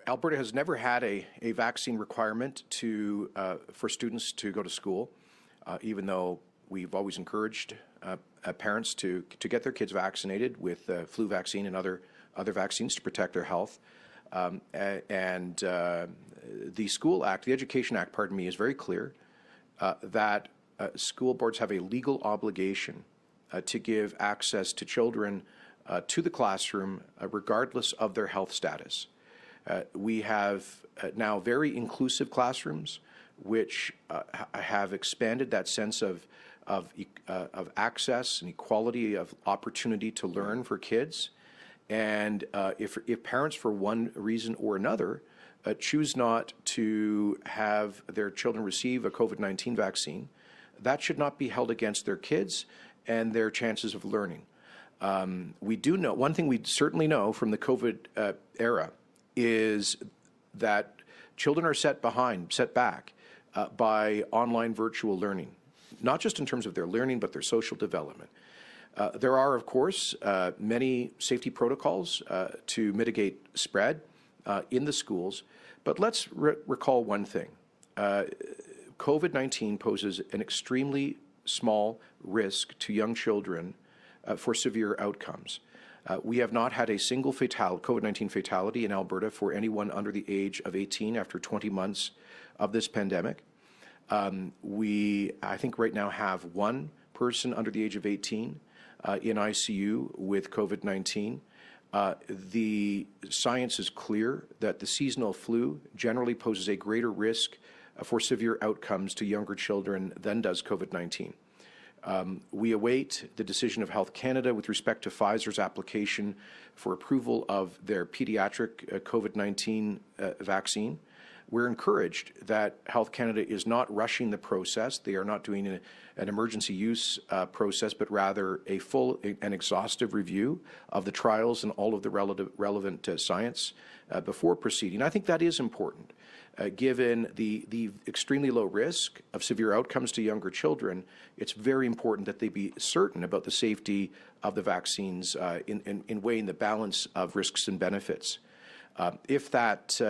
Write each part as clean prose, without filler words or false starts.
Alberta has never had a vaccine requirement for students to go to school, even though we've always encouraged parents to get their kids vaccinated with flu vaccine and other vaccines to protect their health. The Education Act, pardon me, is very clear that school boards have a legal obligation to give access to children to the classroom regardless of their health status. We have now very inclusive classrooms which have expanded that sense of access and equality of opportunity to learn for kids. And if parents, for one reason or another, choose not to have their children receive a COVID-19 vaccine, that should not be held against their kids and their chances of learning. We do know, one thing we certainly know from the COVID era is that children are set back by online virtual learning, not just in terms of their learning, but their social development. There are, of course, many safety protocols to mitigate spread in the schools, but let's recall one thing. COVID-19 poses an extremely small risk to young children for severe outcomes. We have not had a single COVID-19 fatality in Alberta for anyone under the age of 18 after 20 months of this pandemic. I think right now have one person under the age of 18 in ICU with COVID-19. The science is clear that the seasonal flu generally poses a greater risk for severe outcomes to younger children than does COVID-19. We await the decision of Health Canada with respect to Pfizer's application for approval of their pediatric COVID-19 vaccine. We're encouraged that Health Canada is not rushing the process. They are not doing an emergency use process, but rather a full and exhaustive review of the trials and all of the relevant science before proceeding. I think that is important. Given the extremely low risk of severe outcomes to younger children, it's very important that they be certain about the safety of the vaccines in weighing the balance of risks and benefits. If that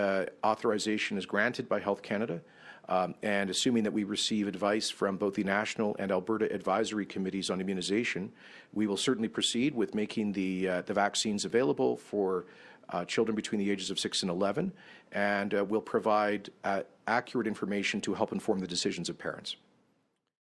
authorization is granted by Health Canada, and assuming that we receive advice from both the National and Alberta Advisory Committees on Immunization, we will certainly proceed with making the vaccines available for children between the ages of 6 and 11, and will provide accurate information to help inform the decisions of parents.